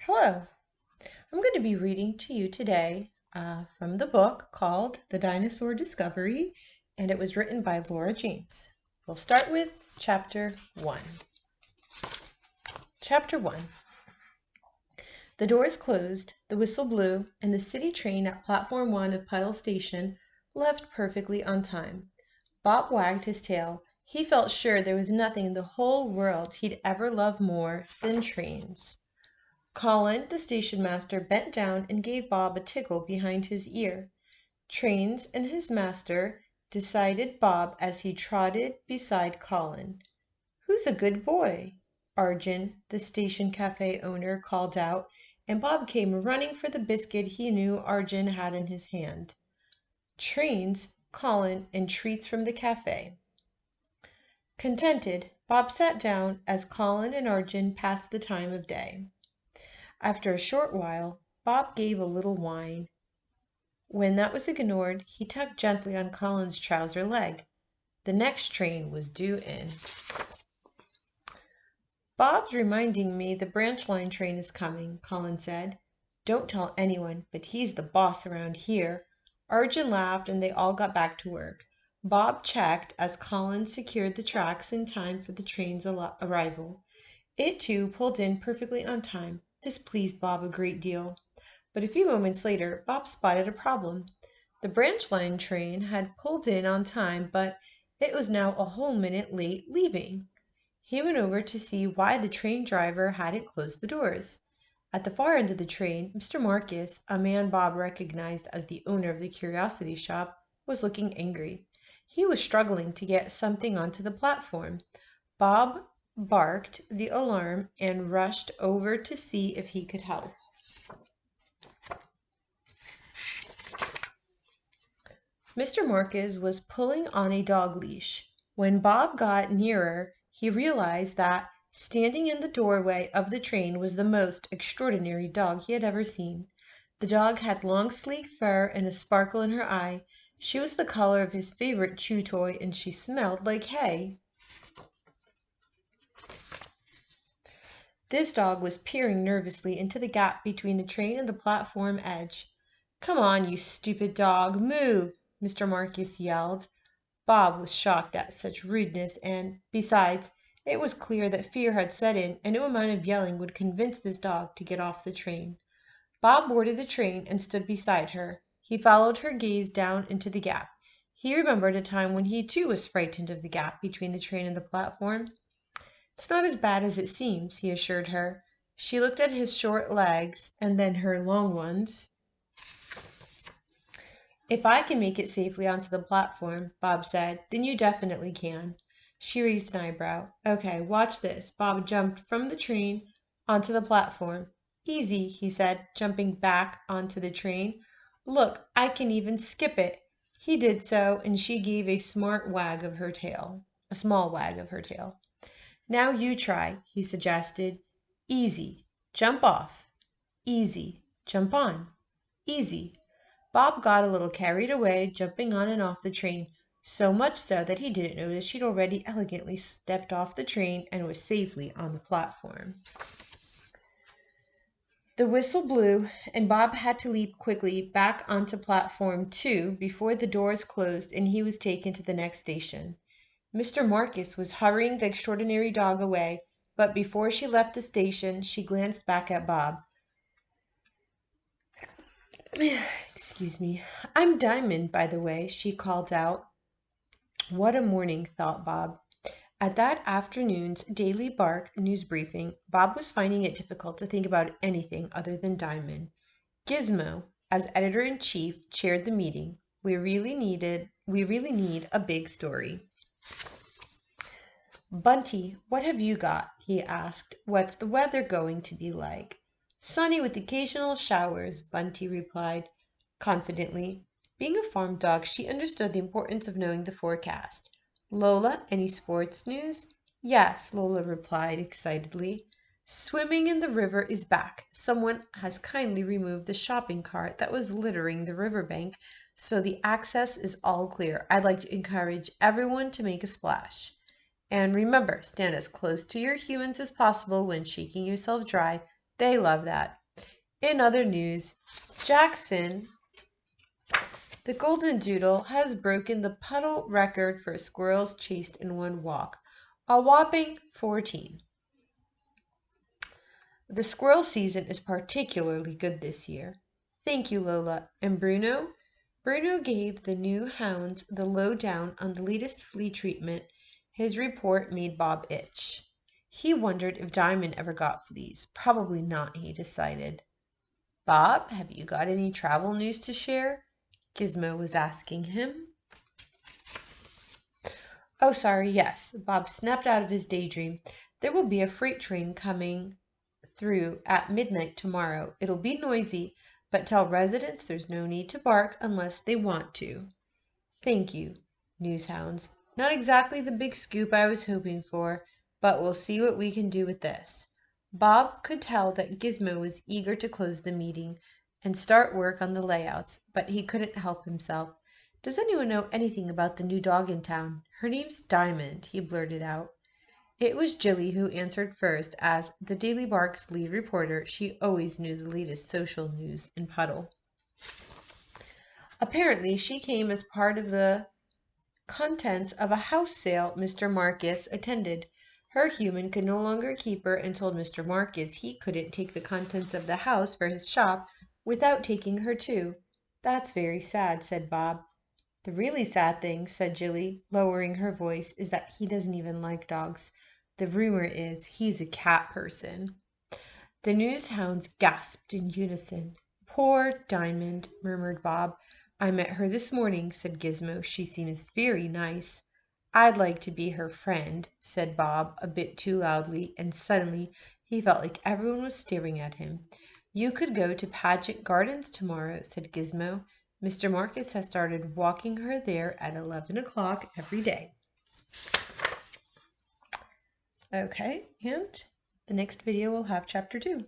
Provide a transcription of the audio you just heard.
Hello, I'm going to be reading to you today from the book called The Dinosaur Discovery, and it was written by Laura James. We'll start with Chapter 1. Chapter 1. The doors closed, the whistle blew, and the city train at Platform 1 of Puddle Station left perfectly on time. Bob wagged his tail. He felt sure there was nothing in the whole world he'd ever love more than trains. Colin, the station master, bent down and gave Bob a tickle behind his ear. Trains and his master, decided Bob as he trotted beside Colin. Who's a good boy? Arjun, the station cafe owner, called out, and Bob came running for the biscuit he knew Arjun had in his hand. Trains, Colin, and treats from the cafe. Contented, Bob sat down as Colin and Arjun passed the time of day. After a short while, Bob gave a little whine. When that was ignored, he tugged gently on Colin's trouser leg. The next train was due in. Bob's reminding me the branch line train is coming, Colin said. Don't tell anyone, but he's the boss around here. Arjun laughed and they all got back to work. Bob checked as Colin secured the tracks in time for the train's arrival. It too pulled in perfectly on time. This pleased Bob a great deal. But a few moments later, Bob spotted a problem. The branch line train had pulled in on time, but it was now a whole minute late leaving. He went over to see why the train driver hadn't closed the doors. At the far end of the train, Mr. Marcus, a man Bob recognized as the owner of the curiosity shop, was looking angry. He was struggling to get something onto the platform. Bob barked the alarm and rushed over to see if he could help. Mr. Marcus was pulling on a dog leash. When Bob got nearer, he realized that standing in the doorway of the train was the most extraordinary dog he had ever seen. The dog had long sleek fur and a sparkle in her eye. She was the color of his favorite chew toy, and she smelled like hay. This dog was peering nervously into the gap between the train and the platform edge. "Come on, you stupid dog, move!" Mr. Marcus yelled. Bob was shocked at such rudeness, and, besides, it was clear that fear had set in, and no amount of yelling would convince this dog to get off the train. Bob boarded the train and stood beside her. He followed her gaze down into the gap. He remembered a time when he too was frightened of the gap between the train and the platform. "It's not as bad as it seems," he assured her. She looked at his short legs and then her long ones. "If I can make it safely onto the platform," Bob said, "then you definitely can." She raised an eyebrow. "Okay, watch this." Bob jumped from the train onto the platform. "Easy," he said, jumping back onto the train. "Look, I can even skip it." He did so, and she gave a smart wag of her tail, a small wag of her tail. "Now you try," he suggested. "Easy. Jump off. Easy. Jump on. Easy." Bob got a little carried away, jumping on and off the train, so much so that he didn't notice she'd already elegantly stepped off the train and was safely on the platform. The whistle blew, and Bob had to leap quickly back onto platform 2 before the doors closed and he was taken to the next station. Mr. Marcus was hurrying the extraordinary dog away, but before she left the station, she glanced back at Bob. "Excuse me. I'm Diamond, by the way," she called out. What a morning, thought Bob. At that afternoon's Daily Bark news briefing, Bob was finding it difficult to think about anything other than Diamond. Gizmo, as editor-in-chief, chaired the meeting. We really need a big story. "Bunty, what have you got?" he asked. "What's the weather going to be like?" "Sunny with occasional showers," Bunty replied confidently. Being a farm dog, she understood the importance of knowing the forecast. "Lola, any sports news?" "Yes," Lola replied excitedly. "Swimming in the river is back. Someone has kindly removed the shopping cart that was littering the riverbank, so the access is all clear. I'd like to encourage everyone to make a splash. And remember, stand as close to your humans as possible when shaking yourself dry. They love that. In other news, Jackson, the golden doodle, has broken the puddle record for squirrels chased in one walk, a whopping 14. The squirrel season is particularly good this year. Thank you, Lola. And Bruno? Bruno gave the new hounds the lowdown on the latest flea treatment. His report made Bob itch. He wondered if Diamond ever got fleas. Probably not, he decided. Bob, have you got any travel news to share? Gizmo was asking him. Oh, sorry, yes. Bob snapped out of his daydream. There will be a freight train coming through at midnight tomorrow. It'll be noisy, but tell residents there's no need to bark unless they want to. Thank you, newshounds. Not exactly the big scoop I was hoping for, but we'll see what we can do with this. Bob could tell that Gizmo was eager to close the meeting and start work on the layouts, but he couldn't help himself. Does anyone know anything about the new dog in town? Her name's Diamond, he blurted out. It was Jilly who answered first. As the Daily Bark's lead reporter, she always knew the latest social news in Puddle. Apparently, she came as part of the contents of a house sale Mr. Marcus attended. Her human could no longer keep her and told Mr. Marcus he couldn't take the contents of the house for his shop without taking her too. That's very sad, said Bob. The really sad thing, said Jilly, lowering her voice, is that he doesn't even like dogs. The rumor is he's a cat person. The newshounds gasped in unison. Poor Diamond, murmured Bob. I met her this morning, said Gizmo. She seems very nice. I'd like to be her friend, said Bob, a bit too loudly, and suddenly he felt like everyone was staring at him. You could go to Paget Gardens tomorrow, said Gizmo. Mr. Marcus has started walking her there at 11 o'clock every day. Okay, and the next video will have chapter 2.